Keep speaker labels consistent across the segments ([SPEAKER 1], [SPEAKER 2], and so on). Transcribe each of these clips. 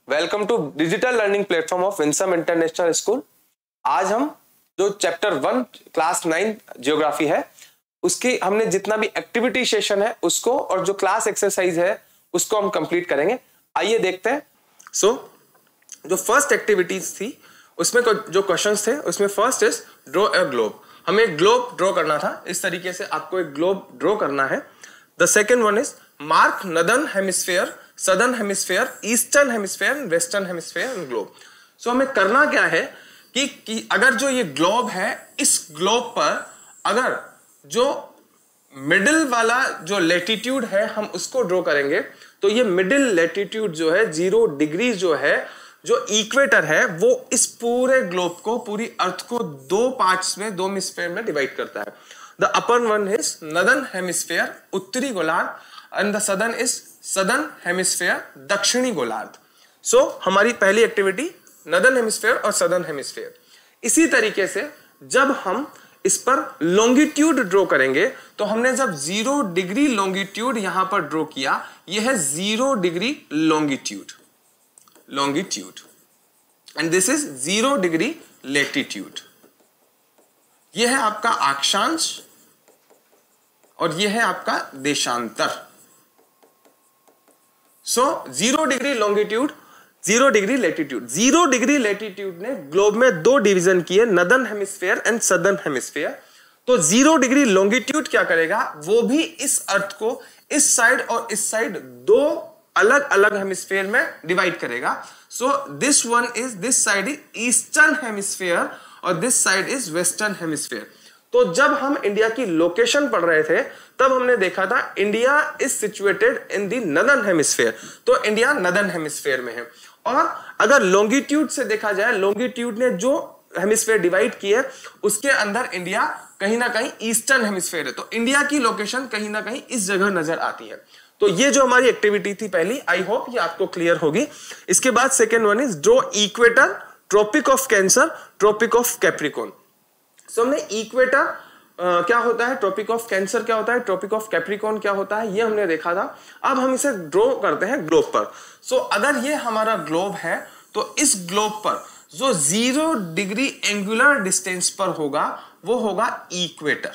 [SPEAKER 1] Welcome to digital learning platform of Winsome International School. आज हम जो चैप्टर 1 क्लास 9 जियोग्राफी है उसकी हमने जितना भी एक्टिविटी सेशन है उसको और जो क्लास एक्सरसाइज है उसको हम कंप्लीट करेंगे। आइए देखते हैं। जो फर्स्ट एक्टिविटीज थी उसमें जो क्वेश्चंस थे उसमें first is draw a globe. हमें एक ग्लोब ड्रॉ करना था। इस तरीके से आपको एक ग्लोब ड्रॉ करना है। The second one is mark northern hemisphere, southern hemisphere, eastern hemisphere, western hemisphere and globe. So हमें करना क्या है कि अगर जो ये ग्लोब है इस ग्लोब पर अगर जो मिडिल वाला जो लेटीट्यूड है हम उसको ड्रॉ करेंगे तो ये मिडिल लेटीट्यूड जो है 0 डिग्री जो है जो इक्वेटर है वो इस पूरे ग्लोब को, पूरी अर्थ को दो पार्ट्स में, दो हेमिस्फीयर में डिवाइड करता है। The upper one is northern hemisphere, उत्तरी गोलार्ध, and the southern is southern hemisphere, दक्षिणी गोलार्ध। सो हमारी पहली एक्टिविटी नॉर्दर्न हेमिस्फीयर और सदर्न हेमिस्फीयर। इसी तरीके से जब हम इस पर लॉन्गिट्यूड ड्रॉ करेंगे तो हमने जब 0 डिग्री लॉन्गिट्यूड यहां पर ड्रॉ किया, यह है 0 degree longitude and this is 0 degree latitude. यह है आपका अक्षांश और यह है आपका देशांतर। सो 0 degree longitude, 0 degree latitude. 0 degree latitude ने ग्लोब में दो डिवीजन किए, northern hemisphere and southern hemisphere. तो 0 डिग्री लॉन्गिट्यूड क्या करेगा, वो भी इस अर्थ को इस साइड और इस साइड दो अलग अलग हेमिस्फीयर में डिवाइड करेगा। So this one is, this side is eastern hemisphere और this side is western hemisphere. तो जब हम इंडिया की लोकेशन पढ़ रहे थे तब हमने देखा था India is situated in the northern hemisphere, तो इंडिया नॉर्दर्न हेमिस्फीयर में है। और अगर लॉन्गिट्यूड से देखा जाए, लॉन्गिट्यूड ने जो हेमिस्फीयर डिवाइड किए उसके अंदर इंडिया कहीं ना कहीं ईस्टर्न हेमिस्फीयर है, तो इंडिया की लोकेशन कहीं ना कहीं इस जगह नजर आती है। तो ये जो हमारी एक्टिविटी थी पहली, आई होप ये आपको क्लियर होगी। इसके बाद second one is draw equator, tropic of cancer, tropic of capricorn. So हमने इक्वेटर क्या होता है, ट्रॉपिक ऑफ कैंसर क्या होता है, ट्रॉपिक ऑफ कैप्रिकॉर्न क्या होता है, ये हमने देखा था। अब हम इसे ड्रॉ करते हैं ग्लोब पर। सो अगर ये हमारा ग्लोब है तो इस ग्लोब पर जो 0 डिग्री एंगुलर डिस्टेंस पर होगा वो होगा इक्वेटर।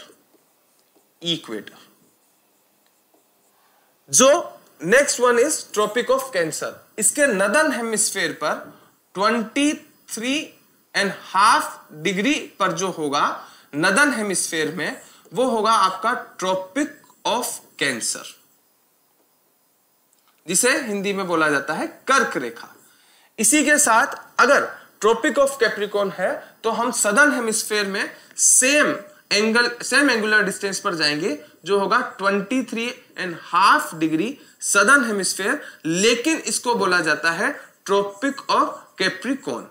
[SPEAKER 1] जो next one is Tropic of Cancer. इसके नॉर्दर्न हेमिस्फीयर पर 23.5 डिग्री पर जो होगा नॉर्दर्न हेमिस्फीयर में वो होगा आपका ट्रॉपिक ऑफ कैंसर, जिसे हिंदी में बोला जाता है कर्क रेखा। इसी के साथ अगर ट्रॉपिक ऑफ कैप्रिकॉर्न है तो हम सदर्न हेमिस्फीयर में सेम एंगुलर डिस्टेंस पर जाएंगे जो होगा 23.5 डिग्री सदर्न हेमिस्फीयर, लेकिन इसको बोला जाता है ट्रॉपिक ऑफ कैप्रिकॉर्न।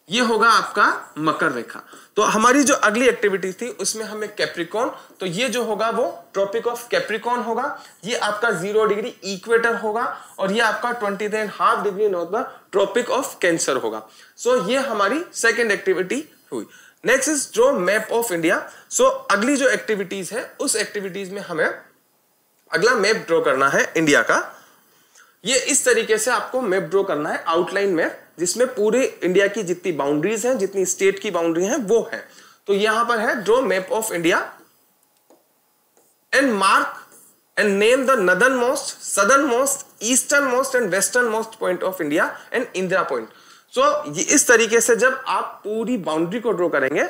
[SPEAKER 1] ये होगा आपका मकर रेखा। तो हमारी जो अगली एक्टिविटी थी उसमें हमें कैप्रिकॉर्न, तो ये जो होगा वो ट्रॉपिक ऑफ कैप्रिकॉर्न होगा। ये आपका 0 डिग्री इक्वेटर होगा और ये आपका 23.5 डिग्री नॉर्थ पर ट्रॉपिक ऑफ कैंसर होगा। सो ये हमारी सेकेंड एक्टिविटी हुई। Next is draw map of India. So अगली जो एक्टिविटीज है उस एक्टिविटीज में हमें अगला मैप ड्रॉ करना है इंडिया का। ये इस तरीके से आपको मैप ड्रॉ करना है, आउटलाइन मैप, जिसमें पूरे इंडिया की जितनी बाउंड्रीज हैं, जितनी स्टेट की बाउंड्री हैं वो है। तो यहां पर है draw map of India and mark and name the northernmost, southernmost, easternmost and westernmost point of India and Indira point. So इस तरीके से जब आप पूरी बाउंड्री को ड्रॉ करेंगे,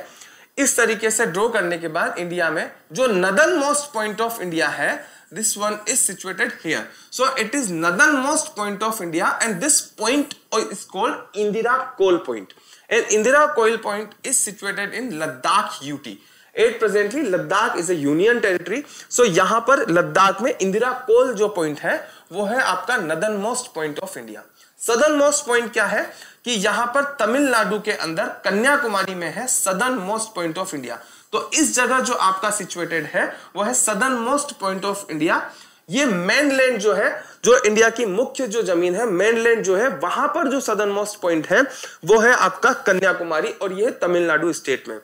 [SPEAKER 1] इस तरीके से ड्रॉ करने के बाद इंडिया में जो northern most point of India है, this one is situated here. So it is northernmost point of India and this point is called Indira Coal Point. And Indira Coal Point is situated in Ladakh UT. It presently Ladakh is a union territory. So यहाँ पर लद्दाख में इंदिरा कोल जो point है वो है आपका northernmost point of India. southernmost point क्या है कि यहाँ पर तमिलनाडु के अंदर कन्याकुमारी में है southernmost point of India. तो इस जगह जो आपका सिचुएटेड है वो है southern most point of India. ये मेनलैंड जो है, जो इंडिया की मुख्य जो जमीन है, मेनलैंड जो है, वहां पर जो सदर्न मोस्ट पॉइंट है वो है आपका कन्याकुमारी और ये तमिलनाडु स्टेट में।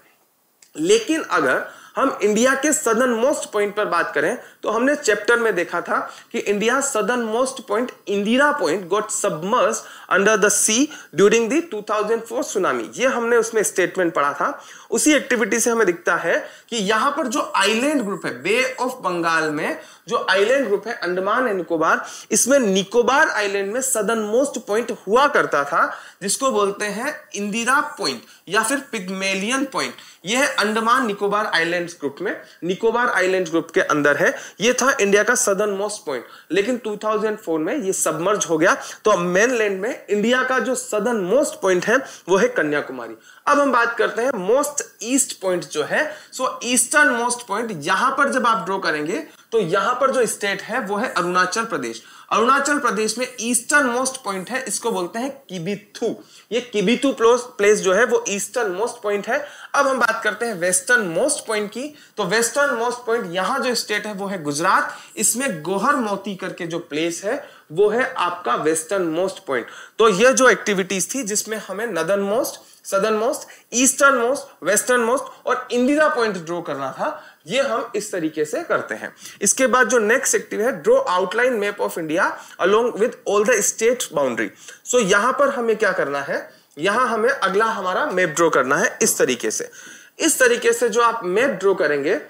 [SPEAKER 1] लेकिन अगर हम इंडिया के सदर्न मोस्ट पॉइंट पर बात करें तो हमने चैप्टर में देखा था कि India southern most point Indira point got submerged under the sea during the 2004 tsunami. ये हमने उसमें स्टेटमेंट पढ़ा था। उसी एक्टिविटी से हमें दिखता है कि यहां पर जो आइलैंड ग्रुप है बे ऑफ बंगाल में, जो आइलैंड ग्रुप है अंडमान एंड निकोबार, इसमें निकोबार आइलैंड में सदर्न मोस्ट पॉइंट हुआ करता था जिसको बोलते हैं इंदिरा पॉइंट या फिर पिग्मेलियन पॉइंट। यह है अंडमान निकोबार आइलैंड्स ग्रुप में, निकोबार आइलैंड्स ग्रुप के अंदर है। यह था इंडिया का सदर्न मोस्ट पॉइंट, लेकिन 2004 में यह सबमर्ज हो गया। तो अब मेनलैंड में इंडिया का जो सदर्न मोस्ट पॉइंट है वो है कन्याकुमारी। अब हम बात करते हैं मोस्ट ईस्ट पॉइंट जो है, सो ईस्टर्न मोस्ट पॉइंट। यहां पर जब आप ड्रॉ करेंगे तो यहां पर जो स्टेट है वो है अरुणाचल प्रदेश। अरुणाचल प्रदेश में ईस्टर्न मोस्ट पॉइंट है, इसको बोलते हैं किबिथु। ये किबिथु प्लेस जो है वो ईस्टर्न मोस्ट पॉइंट है। अब हम बात करते हैं वेस्टर्न मोस्ट पॉइंट की। तो वेस्टर्न मोस्ट पॉइंट यहां जो स्टेट है वो है गुजरात। इसमें गोहर मोती करके जो प्लेस है वो है आपका वेस्टर्न मोस्ट पॉइंट। तो ये जो एक्टिविटीज थी जिसमें हमें northern most, southernmost, eastern most, western most और इंदिरा पॉइंट ड्रॉ करना था, ये हम इस तरीके से करते हैं। इसके बाद जो नेक्स्ट एक्टिविटी है, draw outline map of India along with all the state boundary. So यहां पर हमें क्या करना है, यहां हमें अगला हमारा मैप ड्रॉ करना है इस तरीके से। इस तरीके से जो आप मैप ड्रॉ करेंगे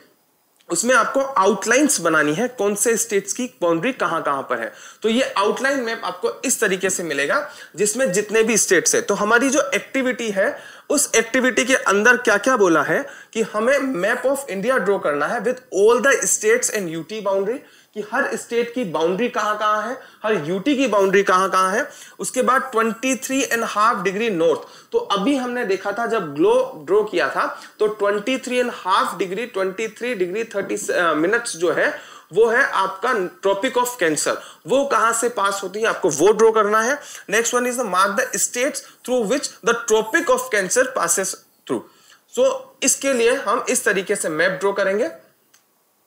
[SPEAKER 1] उसमें आपको आउटलाइंस बनानी है, कौन से स्टेट्स की बाउंड्री कहां कहां पर है। तो ये आउटलाइन मैप आपको इस तरीके से मिलेगा जिसमें जितने भी स्टेट्स है। तो हमारी जो एक्टिविटी है उस एक्टिविटी के अंदर क्या क्या बोला है कि हमें मैप ऑफ इंडिया ड्रॉ करना है with all the states and UT boundary, कि हर स्टेट की बाउंड्री कहां कहां है, हर यूटी की बाउंड्री कहां कहां है। उसके बाद 23.5 डिग्री नॉर्थ। तो अभी हमने देखा था जब ग्लोब ड्रॉ किया था तो 23.5 डिग्री 23 डिग्री 30 मिनट्स जो है वो है आपका ट्रॉपिक ऑफ कैंसर। वो कहां से पास होती है आपको वो ड्रॉ करना है। Next one is the mark the states through which the tropic of cancer passes through. So इसके लिए हम इस तरीके से मैप ड्रॉ करेंगे।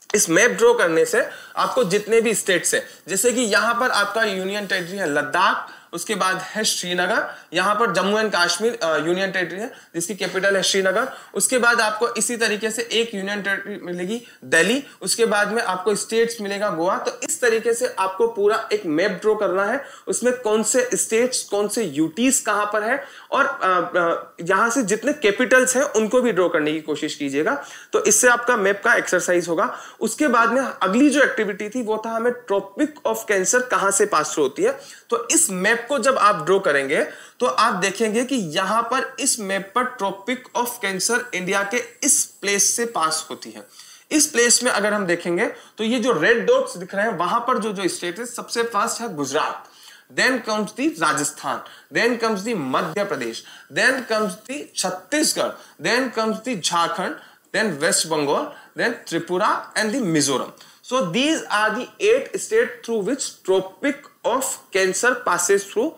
[SPEAKER 1] इस मैप ड्रॉ करने से आपको जितने भी स्टेट्स है, जैसे कि यहां पर आपका यूनियन टेरिटरी है लद्दाख, उसके बाद है श्रीनगर, यहां पर Jammu and Kashmir union territory है जिसकी कैपिटल है श्रीनगर। उसके बाद आपको इसी तरीके से एक यूनियन टेरिटरी मिलेगी दिल्ली, उसके बाद में आपको स्टेट्स मिलेगा गोवा। तो इस तरीके से आपको पूरा एक मैप ड्रॉ करना है, उसमें कौन से स्टेट्स, कौन से यूटीज कहां पर है और यहां से जितने कैपिटल्स हैं उनको भी ड्रॉ करने की कोशिश कीजिएगा। तो इससे आपका मैप का एक्सरसाइज होगा। उसके बाद में अगली जो एक्टिविटी थी वो था हमें ट्रॉपिक ऑफ कैंसर कहां से पास थ्रू होती है। तो इस मैप को जब आप ड्रॉ करेंगे तो आप देखेंगे कि यहां पर इस मैप पर ट्रॉपिक ऑफ कैंसर इंडिया के इस प्लेस से पास होती है। इस प्लेस में अगर हम देखेंगे तो ये जो रेड डॉट्स दिख रहे हैं वहां पर जो जो स्टेट है सबसे फर्स्ट है Gujarat, then comes the Rajasthan, then comes the Madhya Pradesh, then comes the Chhattisgarh, then comes the Jharkhand, then West Bengal, then Tripura and the Mizoram. So these are the 8 states through which tropic of cancer passes through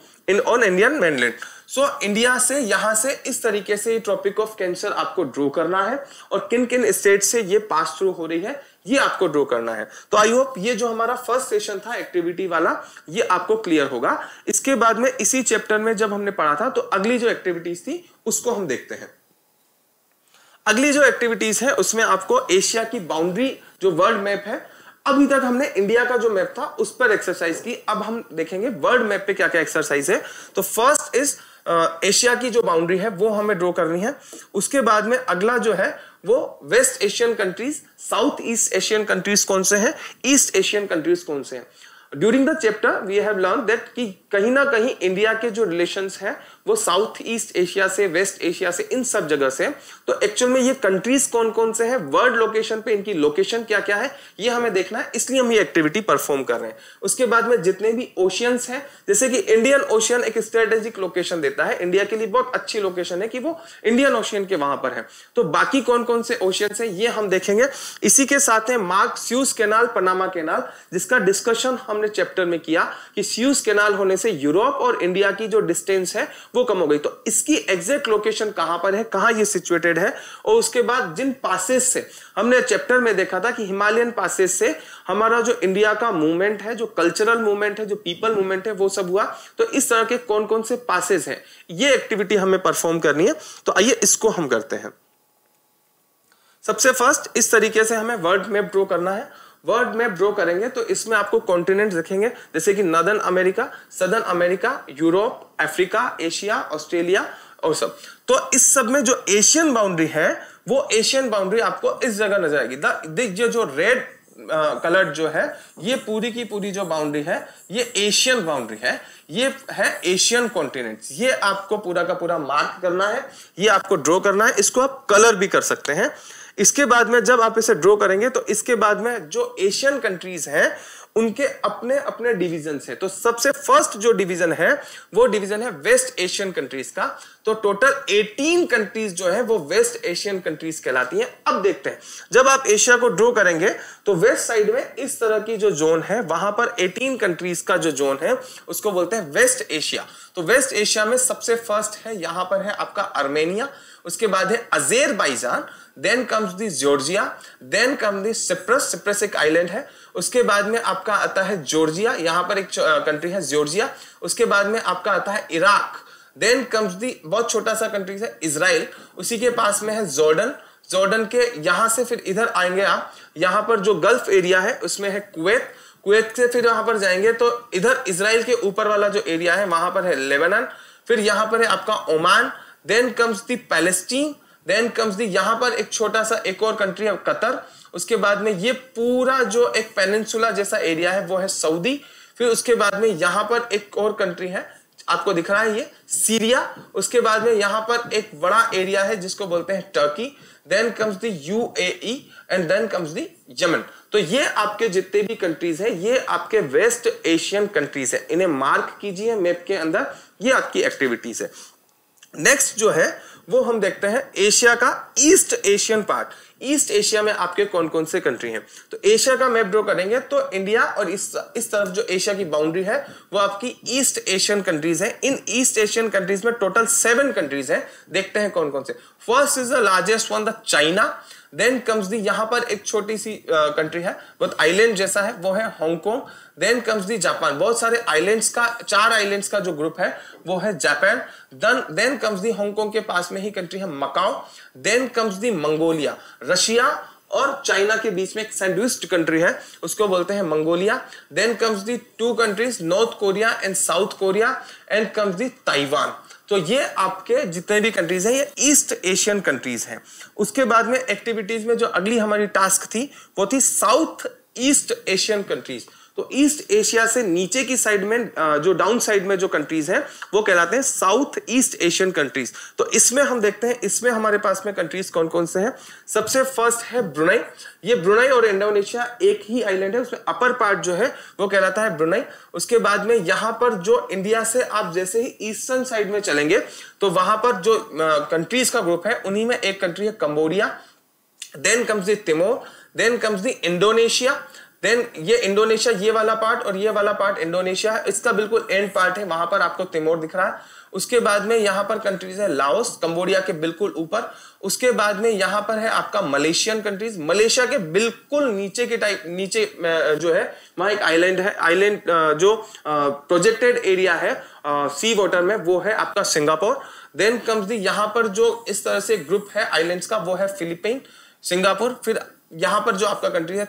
[SPEAKER 1] on Indian mainland. So India से यहां से इस तरीके से tropic of cancer आपको draw करना है और किन किन स्टेट से ये पास थ्रू हो रही है ये आपको ड्रॉ करना है। तो आई होप ये जो हमारा फर्स्ट सेशन था एक्टिविटी वाला ये आपको क्लियर होगा। इसके बाद में इसी चैप्टर में जब हमने पढ़ा था तो अगली जो एक्टिविटीज थी उसको हम देखते हैं। अगली जो एक्टिविटीज है उसमें आपको एशिया की बाउंड्री जो वर्ल्ड मैप है, अभी तक हमने इंडिया का जो मैप था उस पर एक्सरसाइज की, अब हम देखेंगे वर्ल्ड मैप पे क्या क्या एक्सरसाइज है। तो फर्स्ट इज एशिया की जो बाउंड्री है वो हमें ड्रॉ करनी है। उसके बाद में अगला जो है वो West Asian countries, South East Asian countries कौन से हैं, ईस्ट एशियन कंट्रीज कौन से हैं। During the chapter we have learn that कि कहीं ना कहीं इंडिया के जो रिलेशंस हैं वो साउथ ईस्ट एशिया से, वेस्ट एशिया से, इन सब जगह से। तो एक्चुअल में ये कंट्रीज कौन कौन से हैं, वर्ल्ड लोकेशन पे इनकी लोकेशन क्या क्या है ये हमें देखना है, इसलिए हम ये एक्टिविटी परफॉर्म कर रहे हैं। उसके बाद में जितने भी ओशियंस हैं, जैसे कि इंडियन ओशियन एक स्ट्रेटेजिक लोकेशन देता है, इंडिया के लिए बहुत अच्छी लोकेशन है कि वो इंडियन ओशियन के वहां पर है। तो बाकी कौन कौन से ओशियंस हैं ये हम देखेंगे। इसी के साथ में mark sues canal, Panama canal, जिसका डिस्कशन हमने चैप्टर में किया कि स्यूज कैनाल होने से यूरोप और इंडिया की जो डिस्टेंस है वो कम हो गई। तो इसकी एग्जैक्ट लोकेशन कहां पर है, कहां ये सिचुएटेड है। और उसके बाद जिन पासेस से हमने चैप्टर में देखा था कि हिमालयन पासेस से हमारा जो इंडिया का मूवमेंट है, जो कल्चरल मूवमेंट है, जो पीपल मूवमेंट है वो सब हुआ। तो इस तरह के कौन कौन से पासेस हैं ये एक्टिविटी हमें परफॉर्म करनी है। तो आइए इसको हम करते हैं। सबसे फर्स्ट इस तरीके से हमें वर्ल्ड मैप ड्रॉ करना है। वर्ल्ड मैप ड्रॉ करेंगे तो इसमें आपको कॉन्टिनेंट दिखेंगे, जैसे कि northern America, southern America, Europe, Africa, Asia, Australia और सब। तो इस सब में जो एशियन बाउंड्री है वो एशियन बाउंड्री आपको इस जगह नजर आएगी। जो रेड कलर जो है ये पूरी की पूरी जो बाउंड्री है ये एशियन बाउंड्री है, ये है एशियन कॉन्टिनेंट। ये आपको पूरा का पूरा मार्क करना है, ये आपको ड्रॉ करना है। इसको आप कलर भी कर सकते हैं। इसके बाद में जब आप इसे ड्रॉ करेंगे तो इसके बाद में जो एशियन कंट्रीज हैं उनके अपने अपने डिवीजन है। तो सबसे फर्स्ट जो डिवीजन है वो डिवीजन है वेस्ट एशियन कंट्रीज का। तो टोटल 18 कंट्रीज जो है वो वेस्ट एशियन कंट्रीज कहलाती हैं। अब देखते हैं जब आप एशिया को ड्रॉ करेंगे तो वेस्ट साइड में इस तरह की जो जोन है वहां पर 18 कंट्रीज का जो जोन है उसको बोलते हैं वेस्ट एशिया। तो वेस्ट एशिया में सबसे फर्स्ट है यहां पर है आपका आर्मेनिया, उसके बाद है Azerbaijan, then comes the Georgia, then come the Cyprus, Cyprus एक आइलैंड है। उसके बाद में आपका आता है जॉर्जिया, यहां पर एक कंट्री है जॉर्जिया। उसके बाद में आपका आता है इराक, देन कम्स दी बहुत छोटा सा कंट्री है इजराइल, उसी के पास में है जॉर्डन। जॉर्डन के यहां से फिर इधर आएंगे आप, यहां पर जो गल्फ एरिया है उसमें है कुवैत, कुवैत से फिर यहां पर जाएंगे तो इधर इजराइल के ऊपर वाला जो एरिया है वहां पर है लेबनान, फिर यहां पर है आपका Oman, then comes the Palestine, then comes the यहां पर एक छोटा सा एक और कंट्री है कतर। उसके बाद में ये पूरा जो एक पेनिनसुला जैसा एरिया है वो है सऊदी। फिर उसके बाद में यहां पर एक और कंट्री है आपको दिख रहा है ये सीरिया। उसके बाद में यहां पर एक बड़ा एरिया है जिसको बोलते हैं Turkey, then comes the UAE and then comes the Yemen. तो ये आपके जितने भी कंट्रीज है ये आपके वेस्ट एशियन कंट्रीज है, इन्हें मार्क कीजिए मैप के अंदर, ये आपकी एक्टिविटीज है। नेक्स्ट जो है वो हम देखते हैं एशिया का east Asian part. East Asia में आपके कौन कौन से कंट्री हैं। तो एशिया का मैप ड्रॉ करेंगे तो इंडिया और इस तरफ जो एशिया की बाउंड्री है वो आपकी ईस्ट एशियन कंट्रीज है। इन ईस्ट एशियन कंट्रीज में टोटल 7 कंट्रीज हैं। देखते हैं कौन कौन से। First is the largest one, the China, then comes the यहां पर एक छोटी सी कंट्री है बहुत आइलैंड जैसा है वो है Hong Kong, then comes the Japan, बहुत सारे आइलैंड्स का 4 आइलैंड्स का जो ग्रुप है वो है Japan, then comes the Hong Kong के पास में ही कंट्री है Macau, then comes the Mongolia, Russia और चाइना के बीच में एक सैंडविच्ड कंट्री है उसको बोलते हैं Mongolia, then comes the 2 countries North Korea and South Korea and comes the Taiwan. तो ये आपके जितने भी कंट्रीज हैं ये ईस्ट एशियन कंट्रीज हैं। उसके बाद में एक्टिविटीज में जो अगली हमारी टास्क थी वो थी साउथ ईस्ट एशियन कंट्रीज। तो ईस्ट एशिया से नीचे की साइड में जो डाउन साइड में जो कंट्रीज हैं वो कहलाते हैं साउथ ईस्ट एशियन कंट्रीज। तो इसमें हम देखते हैं इसमें हमारे पास में कंट्रीज कौन कौन से हैं। सबसे फर्स्ट है ब्रुनई। ये ब्रुनई और इंडोनेशिया एक ही आइलैंड है, उसमें अपर पार्ट जो है वो कहलाता है ब्रुनई। उसके बाद में यहां पर जो इंडिया से आप जैसे ही ईस्टर्न साइड में चलेंगे तो वहां पर जो कंट्रीज का ग्रुप है उन्हीं में एक कंट्री है Cambodia, then comes the Timor, then comes the Indonesia, then ये इंडोनेशिया ये वाला पार्ट और ये वाला पार्ट इंडोनेशिया है, इसका बिल्कुल एंड पार्ट है वहां पर आपको तिमोर दिख रहा है। उसके बाद में यहां पर कंट्रीज है लाओस, कंबोडिया के बिल्कुल ऊपर। उसके बाद में यहां पर है आपका मलेशियन कंट्रीज, मलेशिया के बिल्कुल नीचे के नीचे जो है वहां एक आइलैंड है, आइलैंड जो प्रोजेक्टेड एरिया है सी वाटर में वो है आपका सिंगापुर। देन कम्स दी यहां पर जो इस तरह से ग्रुप है आइलैंड्स का वो है फिलीपीन, सिंगापुर, फिर यहां पर जो आपका कंट्री है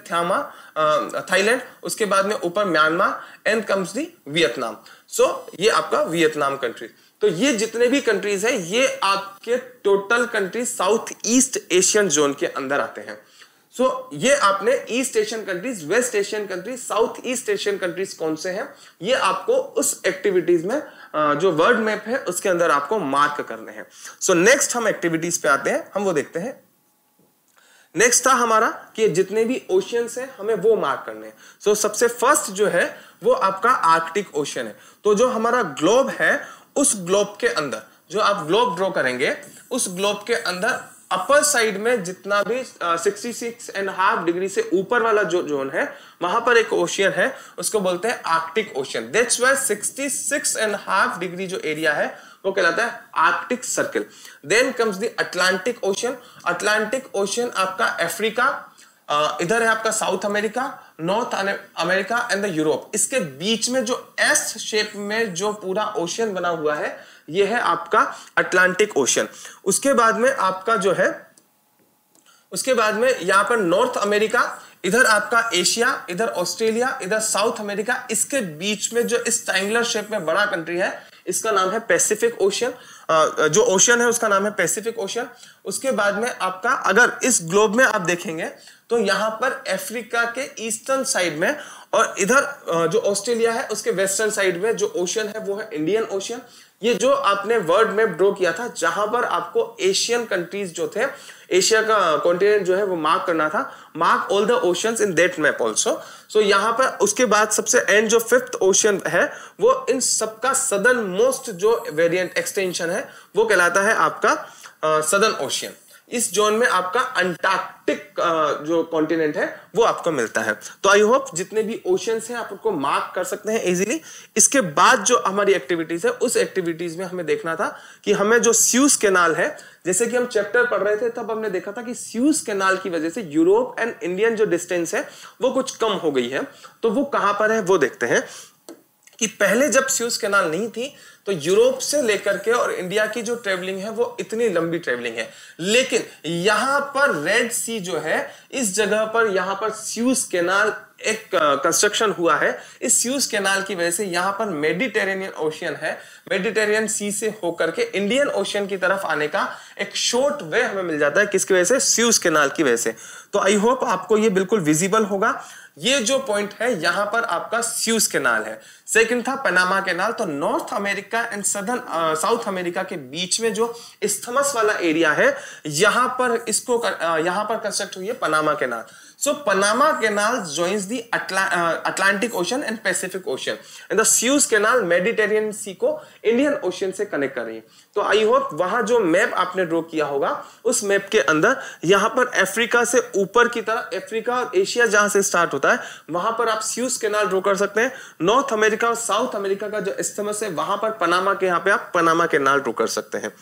[SPEAKER 1] थाईलैंड, उसके बाद में ऊपर Myanmar and comes the Vietnam. So ये आपका वियतनाम कंट्री। तो ये जितने भी कंट्रीज हैं ये आपके total countries South East Asian zone के अंदर आते हैं। सो ये आपने East Asian countries, West Asian countries, South East Asian countries कौन से हैं ये आपको उस एक्टिविटीज में जो वर्ल्ड मैप है उसके अंदर आपको मार्क करने हैं। सो नेक्स्ट हम एक्टिविटीज पे आते हैं, हम वो देखते हैं। नेक्स्ट था हमारा कि जितने भी ओशियंस हैं हमें वो मार्क करने हैं। सो सबसे फर्स्ट जो है वो आपका आर्कटिक ओशियन है। तो जो हमारा ग्लोब है उस ग्लोब के अंदर जो आप ग्लोब ड्रॉ करेंगे उस ग्लोब के अंदर अपर साइड में जितना भी 66.5 डिग्री से ऊपर वाला जो जोन है वहां पर एक ओशियन है उसको बोलते हैं Arctic Ocean. That's why 66.5 degree जो एरिया है वो कहलाता है Arctic Circle. Then comes the Atlantic Ocean. Atlantic Ocean आपका अफ्रीका, इधर है आपका South America, North America and the Europe. इसके बीच में जो एस शेप में जो पूरा ओशियन बना हुआ है ये है आपका अटलांटिक ओशियन। उसके बाद में आपका जो है उसके बाद में यहाँ पर नॉर्थ अमेरिका, इधर आपका एशिया, इधर ऑस्ट्रेलिया, इधर साउथ अमेरिका, इसके बीच में जो इस ट्रायंगुलर शेप में बड़ा कंट्री है इसका नाम है पैसिफिक ओशियन। जो ओशियन है उसका नाम है पैसिफिक ओशियन। उसके बाद में आपका अगर इस ग्लोब में आप देखेंगे तो यहां पर अफ्रीका के ईस्टर्न साइड में और इधर जो ऑस्ट्रेलिया है उसके वेस्टर्न साइड में जो ओशियन है वो है इंडियन ओशियन। ये जो आपने वर्ल्ड मैप ड्रॉ किया था जहां पर आपको एशियन कंट्रीज जो थे, एशिया का कॉन्टिनेंट जो है वो मार्क करना था, mark all the oceans in that map also. So यहां पर उसके बाद सबसे एंड जो फिफ्थ ओशियन है वो इन सबका सदर्न मोस्ट जो वेरिएंट एक्सटेंशन है वो कहलाता है आपका सदर्न ओशियन। इस जोन में आपका अंटार्कटिक जो कॉन्टिनेंट है वो आपको मिलता है। तो आई होप जितने भी ओशियंस हैं आप उनको मार्क कर सकते हैं इजीली। इसके बाद जो हमारी एक्टिविटीज है उस एक्टिविटीज में हमें देखना था कि हमें जो स्यूज कैनाल है, जैसे कि हम चैप्टर पढ़ रहे थे तब हमने देखा था कि स्यूज कैनाल की वजह से यूरोप एंड इंडियन जो डिस्टेंस है वो कुछ कम हो गई है। तो वो कहां पर है वो देखते हैं कि पहले जब स्यूज कैनाल नहीं थी तो यूरोप से लेकर के और इंडिया की जो ट्रेवलिंग है वो इतनी लंबी ट्रेवलिंग है, लेकिन यहां पर रेड सी जो है इस जगह पर यहां पर स्यूज कैनाल एक कंस्ट्रक्शन हुआ है। इस स्यूज कैनाल की वजह से यहां पर मेडिटेरेनियन ओशियन है, मेडिटेरियन सी से होकर के इंडियन ओशियन की तरफ आने का एक शॉर्ट वे हमें मिल जाता है। किसकी वजह से? स्यूज कैनाल की वजह से। तो आई होप आपको ये बिल्कुल विजिबल होगा। ये जो पॉइंट है यहां पर आपका स्यूज कैनाल है। सेकंड था पनामा कैनाल। तो north America and southern south America के बीच में जो इस्थमस वाला एरिया है यहां पर इसको यहां पर कंस्ट्रक्ट हुई है Panama canal. So Panama Canal joins the Atlantic Ocean and Pacific Ocean, and the Suez Canal Mediterranean Sea को Indian Ocean से कनेक्ट कर रही है। तो आई होप वहां जो मैप आपने ड्रॉ किया होगा उस मैप के अंदर यहां पर अफ्रीका से ऊपर की तरफ, अफ्रीका और एशिया जहां से स्टार्ट होता है वहां पर आप स्यूज कैनाल ड्रॉ कर सकते हैं। नॉर्थ अमेरिका और साउथ अमेरिका का जो इस्थमस है वहां पर पनामा के यहाँ पे आप पनामा कैनाल ड्रॉ कर सकते हैं।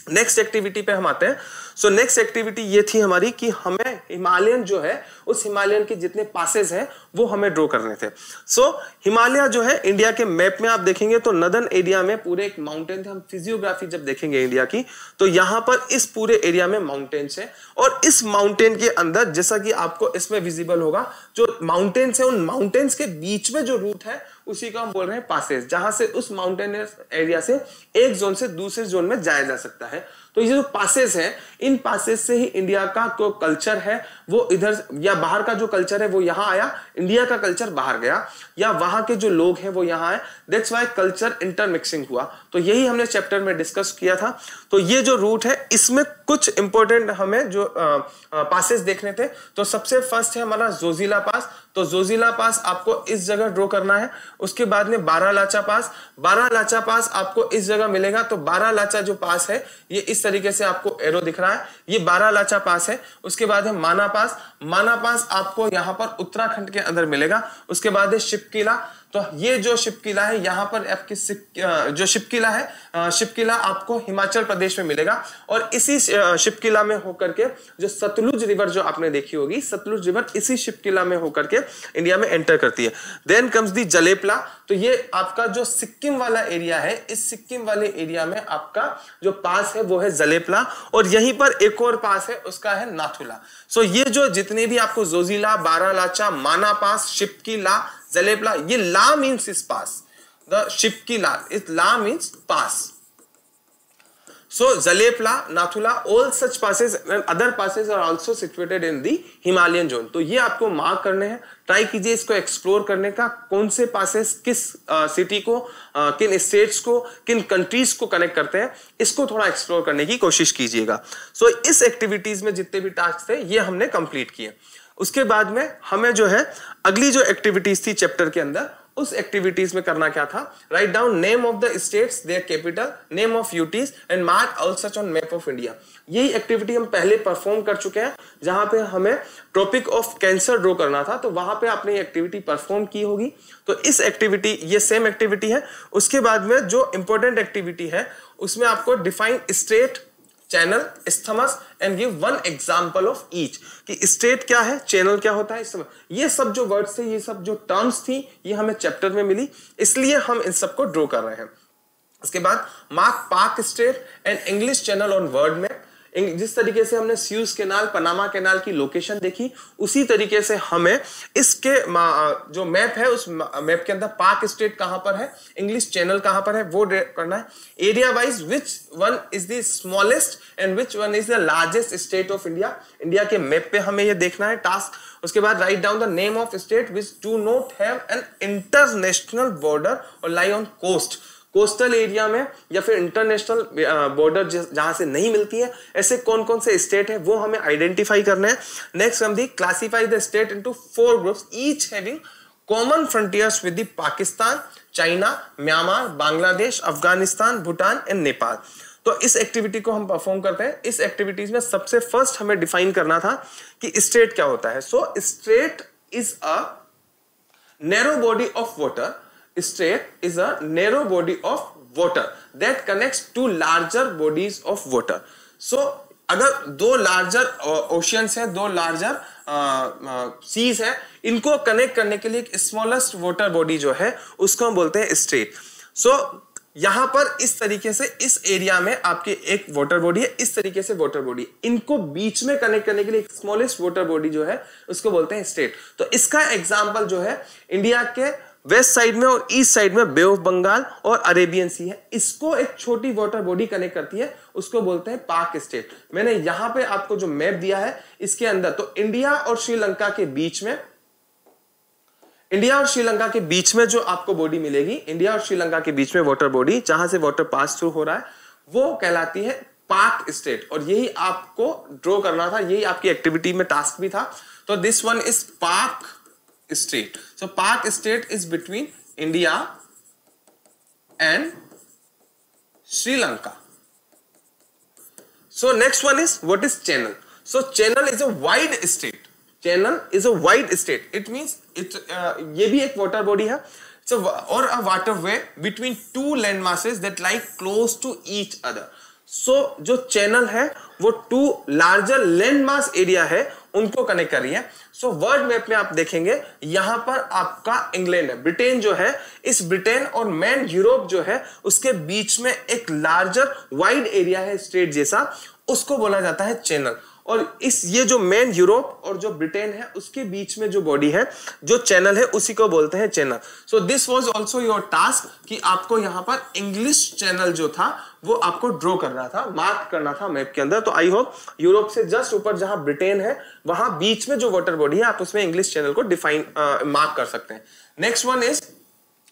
[SPEAKER 1] नेक्स्ट एक्टिविटी पे हम आते हैं। सो नेक्स्ट एक्टिविटी ये थी हमारी कि हमें हिमालयन जो है उस हिमालयन के जितने पासेस हैं वो हमें ड्रॉ करने थे। सो हिमालय जो है इंडिया के मैप में आप देखेंगे तो नदर्न एरिया में पूरे एक माउंटेन थे। हम फिजियोग्राफी जब देखेंगे इंडिया की तो यहां पर इस पूरे एरिया में माउंटेन्स है और इस माउंटेन के अंदर जैसा कि आपको इसमें विजिबल होगा जो माउंटेन्स है उन माउंटेन्स के बीच में जो रूट है उसी को हम बोल रहे हैं पासेस, जहां से उस माउंटेन एरिया से एक जोन से दूसरे जोन में जाया जा सकता है। तो ये जो पासेस हैं इन पासेस से ही इंडिया का जो कल्चर है वो इधर, या बाहर का जो कल्चर है वो यहां आया, इंडिया का कल्चर बाहर गया, या वहां के जो लोग हैं वो यहां आए। दैट्स व्हाई कल्चर इंटरमिक्सिंग हुआ। तो यही हमने चैप्टर में डिस्कस किया था। तो ये जो रूट है इसमें कुछ इंपॉर्टेंट हमें जो पासेस देखने थे। तो सबसे फर्स्ट है हमारा जोजिला पास। तो जोजिला पास आपको इस जगह ड्रॉ करना है। उसके बाद में बारालाचा पास, बारालाचा पास आपको इस जगह मिलेगा। तो बारालाचा जो पास है ये इस तरीके से आपको एरो दिख रहा है, ये बारालाचा पास है। उसके बाद है माना पास, माना पास आपको यहां पर उत्तराखंड के अंदर मिलेगा। उसके बाद है शिपकिला। तो ये जो शिपकिला है यहाँ पर आपकी जो शिपकिला है शिपकिला आपको हिमाचल प्रदेश में मिलेगा। और इसी शिपकिला में होकर के जो सतलुज रिवर जो आपने देखी होगी, सतलुज रिवर इसी शिपकिला में होकर के इंडिया में एंटर करती है। Then comes the Jelepla. तो ये आपका जो सिक्किम वाला एरिया है, इस सिक्किम वाले एरिया में आपका जो पास है वो है जलेपला। और यहीं पर एक और पास है उसका है नाथुला। सो ये जो जितने भी आपको जोजिला, बारालाचा, माना पास, शिपकिला, जलेपला, ये ला मीन्स इस पास, द शिपकिला इस ला means pass. So Zalepla, Nathula, all such passes and other passes are also situated in the Himalayan zone. तो ये आपको मार्क करने हैं। ट्राई कीजिए इसको एक्सप्लोर करने का, कौन से पासेस किस सिटी को, किन स्टेट्स को, किन कंट्रीज को कनेक्ट करते हैं, इसको थोड़ा एक्सप्लोर करने की कोशिश कीजिएगा। सो इस एक्टिविटीज में जितने भी टास्क थे ये हमने कंप्लीट किए। उसके बाद में हमें जो है अगली जो एक्टिविटीज थी चैप्टर के अंदर उस एक्टिविटीज में करना क्या था? Right down name of the states, their capital, name of UTs and mark all such on map of India. यही एक्टिविटी हम पहले परफॉर्म कर चुके हैं, जहां पे हमें ट्रॉपिक ऑफ कैंसर ड्रॉ करना था। तो वहां पे आपने ये एक्टिविटी परफॉर्म की होगी। तो इस एक्टिविटी, ये सेम एक्टिविटी है। उसके बाद में जो इंपॉर्टेंट एक्टिविटी है उसमें आपको define state, channel, isthmus and give one example of each. कि स्टेट क्या है, चैनल क्या होता है, इस्थमस, ये सब जो वर्ड्स थे, ये सब जो टर्म्स थी, ये हमें चैप्टर में मिली, इसलिए हम इन सबको ड्रॉ कर रहे हैं। उसके बाद मार्क पाक state and English channel on word map. जिस तरीके से हमने स्यूज कैनाल, पनामा कैनाल की लोकेशन देखी, उसी तरीके से हमें इसके जो मैप है उस मैप के अंदर पाक स्टेट कहां पर है, इंग्लिश चैनल कहां पर है वो करना है। Area wise which one is the smallest and which one is the largest state of India, India के मैप पे हमें ये देखना है टास्क। उसके बाद write down the name of state which do not have an international border और lie on coast, coastal area में या फिर इंटरनेशनल बॉर्डर जहां से नहीं मिलती है, ऐसे कौन कौन से स्टेट है वो हमें आइडेंटिफाई करने हैं। नेक्स्ट हम the classify the state into 4 groups each having common frontiers with the Pakistan, China, Myanmar, Bangladesh, Afghanistan, Bhutan and Nepal. तो इस एक्टिविटी को हम परफॉर्म करते हैं। इस एक्टिविटीज में सबसे फर्स्ट हमें डिफाइन करना था कि स्टेट क्या होता है। So state is a narrow body of water, state is a narrow body of water that connects two larger bodies of water. So अगर दो लार्जर ओशियंस है, दो लार्जर सीज है, इनको कनेक्ट करने के लिए एक स्मॉलेस्ट वाटर बॉडी जो है उसको हम बोलते हैं स्टेट। सो यहां पर इस तरीके से इस एरिया में आपके एक वाटर बॉडी है, इस तरीके से वाटर बॉडी, इनको बीच में कनेक्ट करने के लिए एक स्मॉलेस्ट वाटर बॉडी जो है उसको बोलते हैं स्टेट। तो इसका एग्जांपल जो है इंडिया के वेस्ट साइड में और ईस्ट साइड में बे ऑफ बंगाल और अरेबियन सी है, इसको एक छोटी वाटर बॉडी कनेक्ट करती है, उसको बोलते हैं पाक स्टेट। मैंने यहां पे आपको जो मैप दिया है इसके अंदर तो इंडिया और श्रीलंका के बीच में, इंडिया और श्रीलंका के बीच में जो आपको बॉडी मिलेगी, इंडिया और श्रीलंका के बीच में वाटर बॉडी जहां से वाटर पास थ्रू हो रहा है वो कहलाती है पाक स्टेट। और यही आपको ड्रॉ करना था, यही आपकी एक्टिविटी में टास्क भी था। तो दिस वन इज पाक state. So Pak state is between India and Sri Lanka. So next one is what is channel? So channel is a wide state. Channel is a wide state. It means it ये भी एक water body है, so or a waterway between two land masses that lie close to each other. So जो channel है वो 2 larger land mass area है उनको connect कर रही है। सो वर्ल्ड मैप में आप देखेंगे यहां पर आपका इंग्लैंड है, ब्रिटेन जो है, इस ब्रिटेन और मेन यूरोप जो है उसके बीच में एक लार्जर वाइड एरिया है स्ट्रेट जैसा, उसको बोला जाता है चैनल। और इस ये जो मेन यूरोप और जो ब्रिटेन है उसके बीच में जो बॉडी है, जो चैनल है, उसी को बोलते हैं channel. So this was also your task कि आपको यहां पर इंग्लिश चैनल जो था वो आपको ड्रॉ करना था, मार्क करना था मैप के अंदर। तो आई होप यूरोप से जस्ट ऊपर जहां ब्रिटेन है वहां बीच में जो वाटर बॉडी है आप उसमें इंग्लिश चैनल को डिफाइन मार्क कर सकते हैं। नेक्स्ट वन इज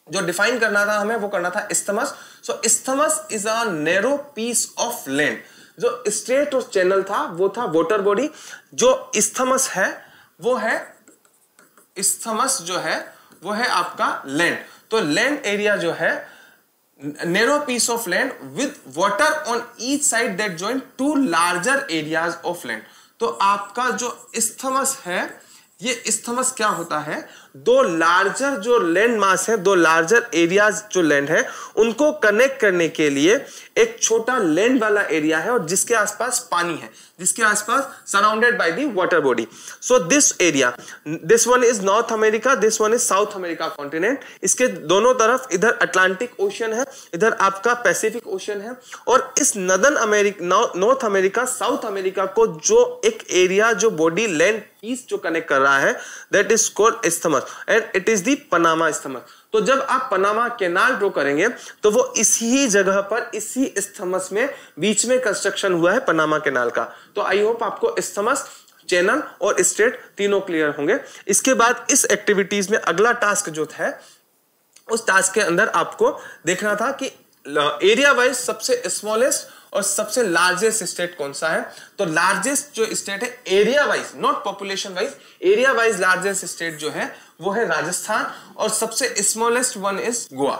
[SPEAKER 1] जो डिफाइन करना था हमें वो करना था isthmus. So isthmus is a narrow piece of land. जो स्ट्रेट और चैनल था वो था वाटर बॉडी, जो इस्थमस है वो है, इस्थमस जो है वो है आपका लैंड। तो लैंड एरिया जो है narrow piece of land with water on each side that join 2 larger areas of land। तो आपका जो इस्थमस है, ये इस्थमस क्या होता है, 2 लार्जर जो लैंड मास है, 2 लार्जर एरियाज जो लैंड है उनको कनेक्ट करने के लिए एक छोटा लैंड वाला एरिया है और जिसके आसपास पानी है, जिसके आसपास surrounded by the water body. So this area, this one is north America, this one is south America continent. इसके दोनों तरफ इधर अटलांटिक ओशियन है, इधर आपका पैसिफिक ओशियन है। और इस northern America, North America, south America को जो एक एरिया जो बॉडी लैंड पीस जो कनेक्ट कर रहा है that is called isthmus and it is the Panama isthmus. तो जब आप पनामा कैनाल ड्रॉ करेंगे तो वो इसी जगह पर, इसी इस्थमस में बीच में कंस्ट्रक्शन हुआ है पनामा कैनाल का। तो आई होप आपको इस्थमस, चैनल और स्ट्रेट तीनों क्लियर होंगे। इसके बाद इस एक्टिविटीज में अगला टास्क जो है उस टास्क के अंदर आपको देखना था कि एरिया वाइज सबसे स्मॉलेस्ट और सबसे लार्जेस्ट स्टेट कौन सा है। तो लार्जेस्ट जो स्टेट है area wise, not population wise, area wise largest state जो है वो है राजस्थान और सबसे smallest one is Goa.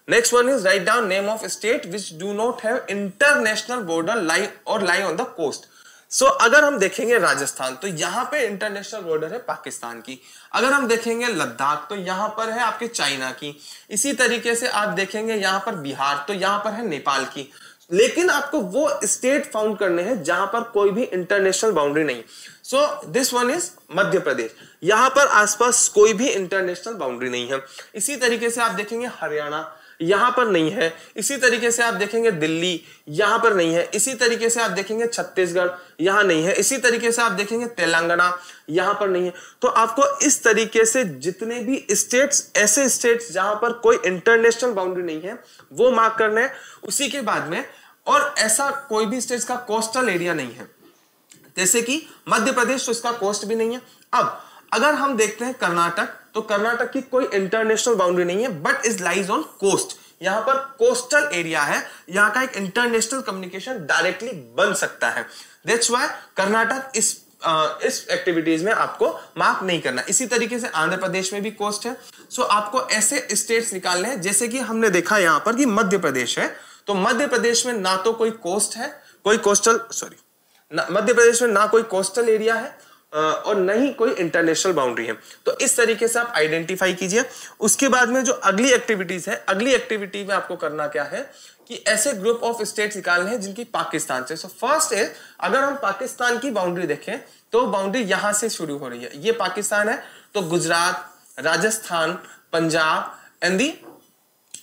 [SPEAKER 1] Next one is write down name of state which do not have international border lie और lie on the coast. So अगर हम देखेंगे राजस्थान तो यहां पे इंटरनेशनल बॉर्डर है पाकिस्तान की। अगर हम देखेंगे लद्दाख तो यहां पर है आपके चाइना की। इसी तरीके से आप देखेंगे यहां पर बिहार तो यहां पर है नेपाल की। लेकिन आपको वो स्टेट फाउंड करने हैं जहां पर कोई भी इंटरनेशनल बाउंड्री नहीं। सो this one is Madhya Pradesh, यहां पर आसपास कोई भी इंटरनेशनल बाउंड्री नहीं है। इसी तरीके से आप देखेंगे हरियाणा, यहाँ पर नहीं है। इसी तरीके से आप देखेंगे दिल्ली, यहाँ पर नहीं है। इसी तरीके से आप देखेंगे छत्तीसगढ़, यहाँ नहीं है। इसी तरीके से आप देखेंगे तेलंगाना, यहाँ पर नहीं है। तो आपको इस तरीके से जितने भी स्टेट्स, ऐसे स्टेट्स जहां पर कोई इंटरनेशनल बाउंड्री नहीं है, वो मार्क करना है। उसी के बाद में, और ऐसा कोई भी स्टेट्स का कोस्टल एरिया नहीं है, जैसे कि मध्य प्रदेश, तो इसका कोस्ट भी नहीं है। अब अगर हम देखते हैं कर्नाटक, तो कर्नाटक की कोई इंटरनेशनल बाउंड्री नहीं है, but is lies on coast. यहां पर कोस्टल एरिया है, यहां का एक इंटरनेशनल कम्युनिकेशन डायरेक्टली बन सकता है। दैट्स व्हाई कर्नाटक इस एक्टिविटीज में आपको मार्क नहीं करना। इसी तरीके से आंध्र प्रदेश में भी कोस्ट है। सो आपको ऐसे स्टेट्स निकालने हैं, जैसे कि हमने देखा यहां पर कि मध्य प्रदेश है, तो मध्य प्रदेश में ना तो कोई कोस्ट है, कोई कोस्टल, मध्य प्रदेश में ना कोई कोस्टल एरिया है और न ही कोई इंटरनेशनल बाउंड्री है। तो इस तरीके से आप आइडेंटिफाई कीजिए। उसके बाद में जो अगली एक्टिविटीज है, अगली एक्टिविटी में आपको करना क्या है कि ऐसे ग्रुप ऑफ स्टेट्स निकालने हैं जिनकी पाकिस्तान से। सो फर्स्ट इज, अगर हम पाकिस्तान की बाउंड्री देखें तो बाउंड्री यहां से शुरू हो रही है, ये पाकिस्तान है। तो गुजरात, राजस्थान, पंजाब एंड दी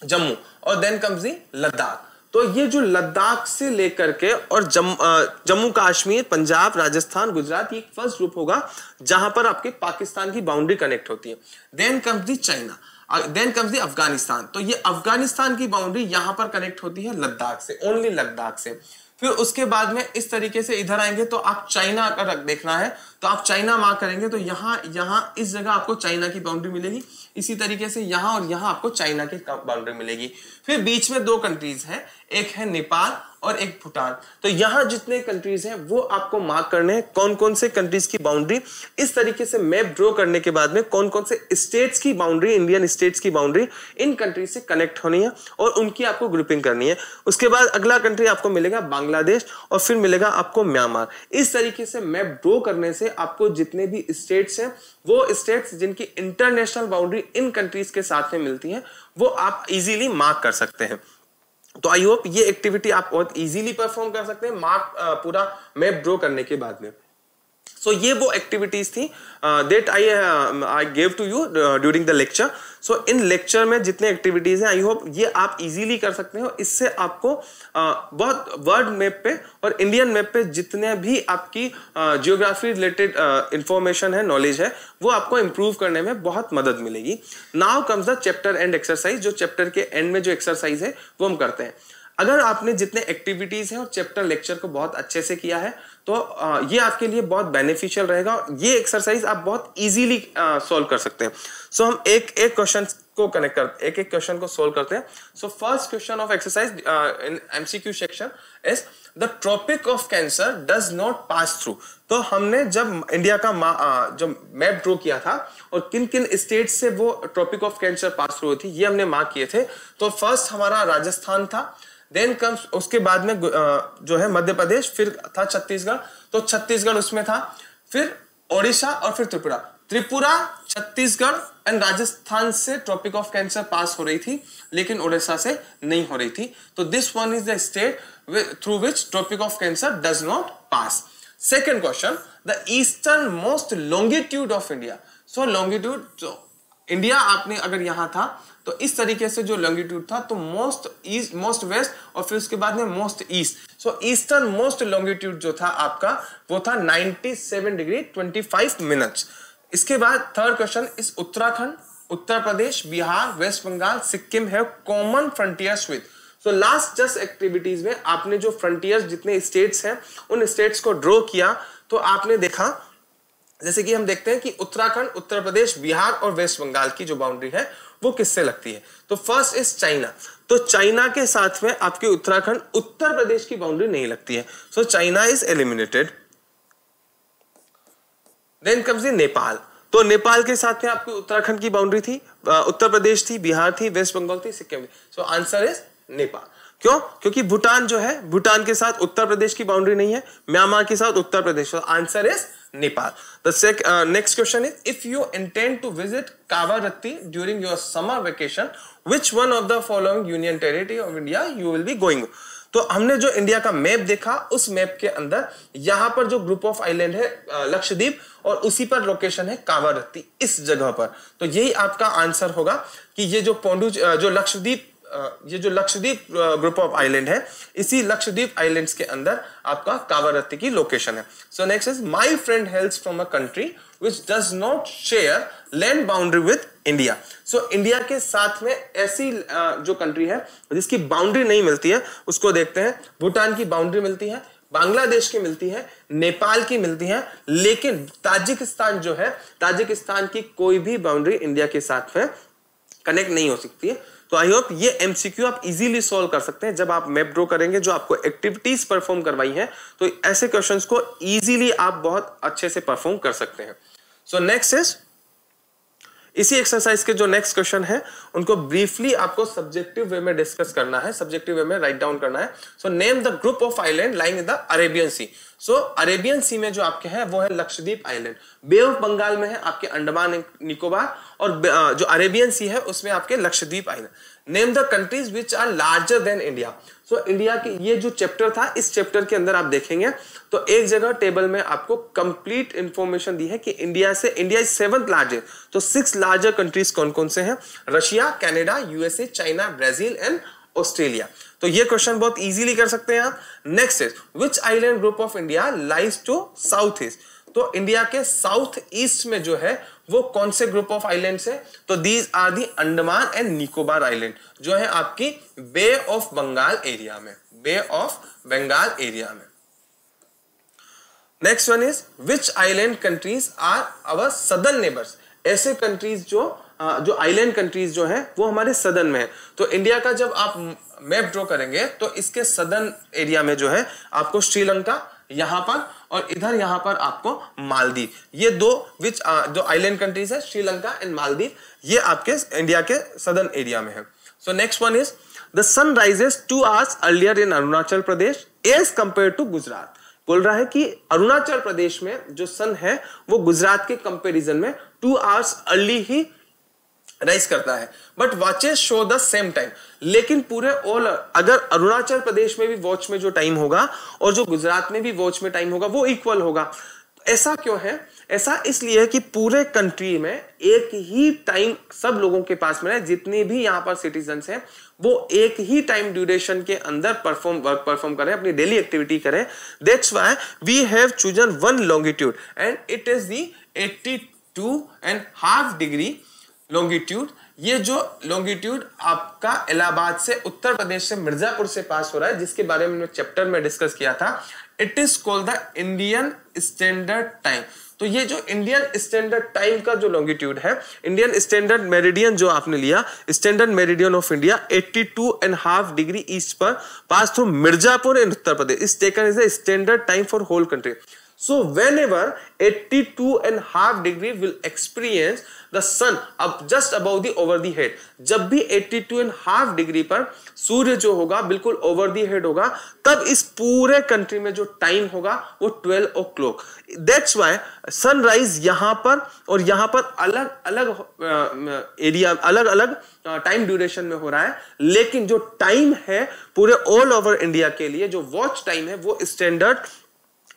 [SPEAKER 1] जम्मू, और देन कम्स दी लद्दाख। तो ये जो लद्दाख से लेकर के और जम्मू कश्मीर, पंजाब, राजस्थान, गुजरात, ये फर्स्ट ग्रुप होगा जहां पर आपके पाकिस्तान की बाउंड्री कनेक्ट होती है। Then comes the China, then comes the Afghanistan. तो ये अफगानिस्तान की बाउंड्री यहां पर कनेक्ट होती है लद्दाख से, ओनली लद्दाख से। फिर उसके बाद में इस तरीके से इधर आएंगे तो आप चाइना अगर देखना है तो आप चाइना मार्क करेंगे, तो यहाँ इस जगह आपको चाइना की बाउंड्री मिलेगी। इसी तरीके से यहाँ और यहाँ आपको चाइना की बाउंड्री मिलेगी। फिर बीच में दो कंट्रीज हैं, एक है नेपाल और एक भूटान। तो यहाँ जितने कंट्रीज हैं वो आपको मार्क करने हैं, कौन कौन से कंट्रीज की बाउंड्री। इस तरीके से मैप ड्रॉ करने के बाद में कौन कौन से स्टेट्स की बाउंड्री, इंडियन स्टेट्स की बाउंड्री इन कंट्रीज से कनेक्ट होनी है और उनकी आपको ग्रुपिंग करनी है। उसके बाद अगला कंट्री आपको मिलेगा बांग्लादेश और फिर मिलेगा आपको म्यांमार। इस तरीके से मैप ड्रॉ करने से आपको जितने भी स्टेट्स हैं, वो स्टेट्स जिनकी इंटरनेशनल बाउंड्री इन कंट्रीज के साथ में मिलती है, वो आप इजीली मार्क कर सकते हैं। तो आई होप ये एक्टिविटी आप बहुत इजीली परफॉर्म कर सकते हैं मार्क पूरा मैप ड्रॉ करने के बाद में। सो ये वो एक्टिविटीज थी that I gave to you during the lecture. So in lecture में जितने एक्टिविटीज हैं, आई होप ये आप इजीली कर सकते हो। इससे आपको बहुत वर्ल्ड मैप पे और इंडियन मैप पे जितने भी आपकी जियोग्राफी रिलेटेड इंफॉर्मेशन है, नॉलेज है, वो आपको इंप्रूव करने में बहुत मदद मिलेगी। Now comes the chapter and exercise. जो चैप्टर के एंड में जो एक्सरसाइज है वो हम करते हैं। अगर आपने जितने एक्टिविटीज हैं और चैप्टर लेक्चर को बहुत अच्छे से किया है तो ये आपके लिए बहुत बेनिफिशियल रहेगा। ये एक्सरसाइज आप बहुत इजीली सॉल्व कर सकते हैं। सो हम एक एक क्वेश्चन को कनेक्ट करते, एक एक क्वेश्चन को सॉल्व करते हैं। So first question of exercise in MCQ section is the tropic of Cancer does not pass through. तो हमने जब इंडिया का जो मैप ड्रॉ किया था और किन किन स्टेट से वो Tropic of Cancer pass through होती, ये हमने मार्क किए थे। तो फर्स्ट हमारा राजस्थान था, देन कम्स उसके बाद में जो है मध्य प्रदेश, फिर था छत्तीसगढ़, तो छत्तीसगढ़ उसमें था, फिर ओडिशा और फिर त्रिपुरा। त्रिपुरा, छत्तीसगढ़ एंड राजस्थान से ट्रॉपिक ऑफ कैंसर पास हो रही थी, लेकिन ओडिशा से नहीं हो रही थी। तो this one is the state through which Tropic of Cancer does not pass. Second question, the eastern most longitude of India. So longitude, India आपने अगर यहां था तो इस तरीके से जो लॉन्गिट्यूड था, तो मोस्ट ईस्ट, मोस्ट वेस्ट और फिर उसके बाद में मोस्ट ईस्ट। सो ईस्टर्न मोस्ट लॉन्गिट्यूड जो था आपका वो था 97 डिग्री 25 मिनट्स। इसके बाद थर्ड क्वेश्चन इस उत्तराखंड, उत्तर प्रदेश, बिहार, वेस्ट बंगाल, सिक्किम है common frontiers with. So last just activities में आपने जो फ्रंटियर्स जितने स्टेट्स हैं उन स्टेट्स को ड्रॉ किया, तो आपने देखा जैसे कि हम देखते हैं कि उत्तराखंड, उत्तर प्रदेश, बिहार और वेस्ट बंगाल की जो बाउंड्री है वो किससे लगती है। तो फर्स्ट इज चाइना। तो चाइना के साथ में आपके उत्तराखंड, उत्तर प्रदेश की बाउंड्री नहीं लगती है। So China is eliminated. Then comes the Nepal. तो नेपाल के साथ में आपकी उत्तराखंड की बाउंड्री थी, उत्तर प्रदेश थी, बिहार थी, वेस्ट बंगाल थी, सिक्किम थी। सो आंसर इज नेपाल। क्यों? क्योंकि भूटान जो है, भूटान के साथ उत्तर प्रदेश की बाउंड्री नहीं है, म्यांमार के साथ Uttar Pradesh. Answer is Nepal. The next question is, if you intend to visit Kavaratti during your summer vacation, which one of the following union territory of India you will be going? तो हमने जो India का map देखा, उस map के अंदर यहाँ पर जो ग्रुप ऑफ आइलैंड है लक्षद्वीप, और उसी पर लोकेशन है कावारत्ती, इस जगह पर। तो यही आपका आंसर होगा कि ये जो जो लक्षद्वीप ये जो लक्षद्वीप ग्रुप ऑफ आइलैंड है, इसी लक्षद्वीप आइलैंड्स के अंदर आपका कावारत्ती की लोकेशन है। So next is my friend हेल्स from a country which does not share land boundary with India। So India के साथ में ऐसी जो कंट्री है जिसकी बाउंड्री नहीं मिलती है उसको देखते हैं। भूटान की बाउंड्री मिलती है, बांग्लादेश की मिलती है, नेपाल की मिलती है, लेकिन ताजिकिस्तान जो है, ताजिकिस्तान की कोई भी बाउंड्री इंडिया के साथ में कनेक्ट नहीं हो सकती है। तो आई होप ये एमसीक्यू आप इजीली सॉल्व कर सकते हैं जब आप मैप ड्रॉ करेंगे, जो आपको एक्टिविटीज परफॉर्म करवाई है, तो ऐसे क्वेश्चंस को इजीली आप बहुत अच्छे से परफॉर्म कर सकते हैं। सो नेक्स्ट इज, इसी एक्सरसाइज के जो नेक्स्ट क्वेश्चन है उनको ब्रीफली आपको सब्जेक्टिव वे में डिस्कस करना है, सब्जेक्टिव वे में राइट डाउन करना है। So name the group of island lying in the Arabian sea. So Arabian sea में जो आपके हैं वो है Lakshadweep island, bay of Bengal में है आपके अंडमान निकोबार, और जो अरेबियन सी है उसमें आपके Lakshadweep island. Name the countries which are larger than India. So India की ये जो चैप्टर था, इस चैप्टर के अंदर आप देखेंगे तो एक जगह टेबल में आपको कंप्लीट इंफॉर्मेशन दी है कि इंडिया इज 7th लार्जेस्ट। तो 6 लार्जर कंट्रीज कौन कौन से हैं? Russia, Canada, USA, China, Brazil and Australia. तो ये क्वेश्चन बहुत इजीली कर सकते हैं आप। Next is which island group of India lies to south east. तो इंडिया के साउथ ईस्ट में जो है वो कौन से ग्रुप ऑफ आइलैंड्स है? तो these are the Andaman and Nicobar island, जो है आपकी बे ऑफ बंगाल एरिया में, बे ऑफ बंगाल एरिया में। Next one is which island countries are our southern neighbours. ऐसे कंट्रीज जो आइलैंड कंट्रीज जो है वो हमारे सदर्न में है। तो इंडिया का जब आप मैप ड्रॉ करेंगे तो इसके सदर्न एरिया में जो है आपको श्रीलंका यहां पर, और इधर यहां पर आपको मालदीव, ये दो विच जो आइलैंड कंट्रीज है, श्रीलंका एंड मालदीव, ये आपके इंडिया के सदर्न एरिया में है। So next one is the sun rises 2 hours earlier in Arunachal Pradesh as compare to Gujarat. बोल रहा है कि अरुणाचल प्रदेश में जो सन है वो गुजरात के कंपैरिजन में 2 hours अर्ली ही राइज करता है, but watches show the same time. लेकिन पूरे ऑल, अगर अरुणाचल प्रदेश में भी वॉच में जो टाइम होगा और जो गुजरात में भी वॉच में टाइम होगा वो इक्वल होगा। ऐसा क्यों है? ऐसा इसलिए है कि पूरे कंट्री में एक ही टाइम सब लोगों के पास में है, जितने भी यहाँ पर सिटीजन्स हैं वो एक ही टाइम ड्यूरेशन के अंदर वर्क परफॉर्म करें, अपनी डेली एक्टिविटी करें। That's why we have chosen one longitude and it is the 82.5 degree longitude. ये जो लॉन्गिट्यूड आपका इलाहाबाद से, उत्तर प्रदेश से, मिर्जापुर से पास हो रहा है, जिसके बारे में चैप्टर में डिस्कस किया था। It is called the Indian standard time. तो ये जो इंडियन स्टैंडर्ड टाइम का जो लॉन्गिट्यूड है, इंडियन स्टैंडर्ड मेरिडियन जो आपने लिया, standard meridian of India 82.5 degree east पर pass through Mirzapur in Uttar Pradesh is taken as the standard time for whole country. So whenever 82.5 degree will experience the sun up just above the over the head, जब भी 82.5 degree पर सूर्य जो होगा बिल्कुल over the head होगा, तब इस पूरे कंट्री में जो टाइम होगा वो 12 o'clock। That's why सनराइज यहां पर और यहां पर अलग अलग एरिया, अलग अलग टाइम ड्यूरेशन में हो रहा है, लेकिन जो टाइम है पूरे ऑल ओवर इंडिया के लिए, जो वॉच टाइम है वो स्टैंडर्ड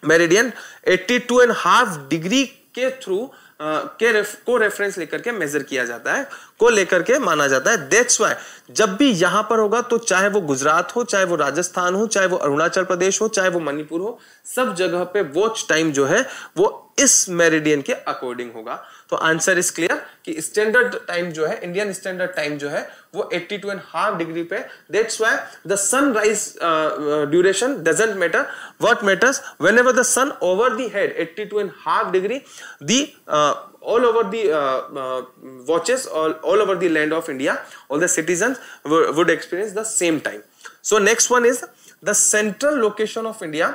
[SPEAKER 1] मेरिडियन 82.5 डिग्री के थ्रू को रेफरेंस लेकर के मेजर किया जाता है, को लेकर के माना जाता है। दैट्स व्हाई जब भी यहां पर होगा, तो चाहे वो गुजरात हो, चाहे वो राजस्थान हो, चाहे वो अरुणाचल प्रदेश हो, चाहे वो मणिपुर हो, सब जगह पे वॉच टाइम जो है वो इस मेरिडियन के अकॉर्डिंग होगा। तो आंसर इज क्लियर कि स्टैंडर्ड टाइम जो है, इंडियन स्टैंडर्ड टाइम जो है वो 82.5 डिग्री पे। That's why the sunrise duration doesn't matter, what matters whenever the sun over the head 82.5 degree, the all over the watches, all over the land of India, all the citizens would experience the same time. So next one is the central location of India.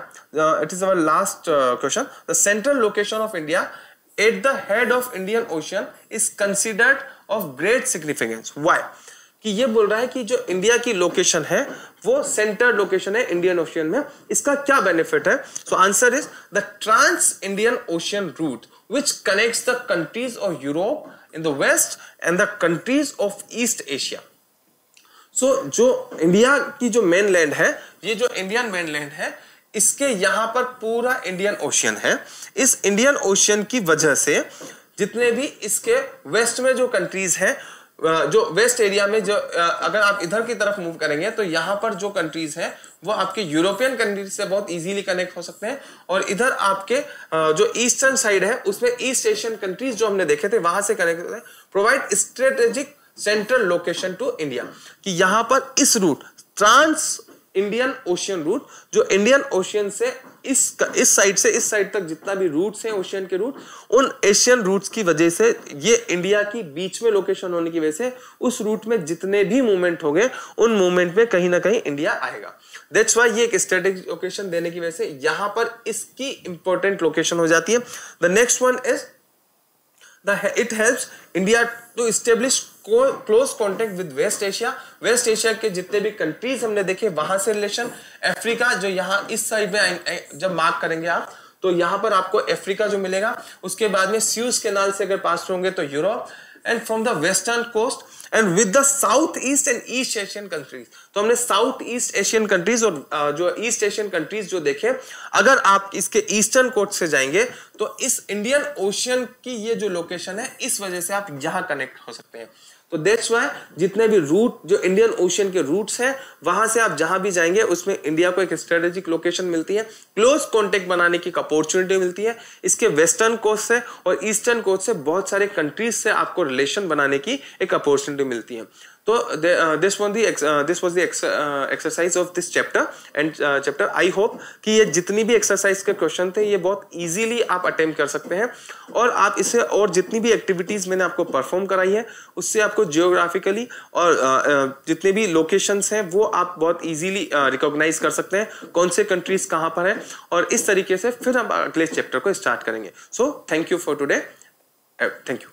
[SPEAKER 1] It is our last question. The central location of India at the head of Indian Ocean is considered of great significance. Why? कि ये बोल रहा है कि जो India की location है वो सेंटर्ड लोकेशन है इंडियन ओशियन में। इसका क्या बेनिफिट है? So answer is the trans Indian Ocean route which connects the countries of Europe in the west and the countries of East Asia. So जो India की जो मेनलैंड है, ये जो इंडियन मेनलैंड है, इसके यहाँ पर पूरा इंडियन ओशियन है। इस इंडियन ओशियन की वजह से जितने भी इसके वेस्ट में जो कंट्रीज हैं, जो वेस्ट एरिया में जो अगर आप इधर की तरफ मूव करेंगे तो यहाँ पर जो कंट्रीज हैं वो आपके यूरोपियन कंट्रीज से बहुत इजीली कनेक्ट हो सकते हैं, और इधर आपके जो ईस्टर्न साइड है उसमें ईस्ट एशियन कंट्रीज जो हमने देखे थे वहां से कनेक्ट होते हैं। Provide strategic central location to India, कि यहां पर इस route trans Indian Ocean route, जो इंडियन ओशियन से इस साइड से इस साइड तक जितना भी रूट्स हैं ओशियन के रूट, उन एशियन रूट्स की वजह से, ये इंडिया की बीच में लोकेशन होने की वजह से उस रूट में जितने भी मूवमेंट होंगे उन मूवमेंट में कहीं ना कहीं इंडिया आएगा। दैट्स वाई ये एक स्ट्रेटेजिक लोकेशन देने की वजह से यहां पर इसकी इंपॉर्टेंट लोकेशन हो जाती है। The next one is it helps India to establish close contact with West Asia। West Asia के जितने भी कंट्रीज हमने देखे वहां से रिलेशन, अफ्रीका जो यहाँ इस साइड में जब मार्क करेंगे आप तो यहाँ पर आपको अफ्रीका जो मिलेगा, उसके बाद में स्यूज कैनाल से अगर पास होंगे तो Europe, and from the western coast and with the south east and East Asian countries. तो हमने साउथ ईस्ट एशियन कंट्रीज और जो ईस्ट एशियन कंट्रीज जो देखे, अगर आप इसके ईस्टर्न कोस्ट से जाएंगे तो इस इंडियन ओशियन की ये जो लोकेशन है इस वजह से आप यहां कनेक्ट हो सकते हैं। तो दैट्स वाई जितने भी रूट जो इंडियन ओशियन के रूट्स हैं वहां से आप जहां भी जाएंगे उसमें इंडिया को एक स्ट्रेटेजिक लोकेशन मिलती है, क्लोज कॉन्टेक्ट बनाने की अपॉर्चुनिटी मिलती है। इसके वेस्टर्न कोस्ट से और ईस्टर्न कोस्ट से बहुत सारे कंट्रीज से आपको रिलेशन बनाने की एक अपॉर्चुनिटी मिलती है। तो this was the exercise of this chapter and chapter। I hope कि ये जितनी भी एक्सरसाइज के क्वेश्चन थे ये बहुत इजीली आप अटेम्प्ट कर सकते हैं, और आप इसे और जितनी भी एक्टिविटीज मैंने आपको परफॉर्म कराई है उससे आपको जियोग्राफिकली और जितने भी लोकेशंस हैं वो आप बहुत इजीली रिकॉग्नाइज कर सकते हैं कौन से कंट्रीज कहाँ पर हैं, और इस तरीके से फिर हम अगले चैप्टर को स्टार्ट करेंगे। So thank you for today, thank you.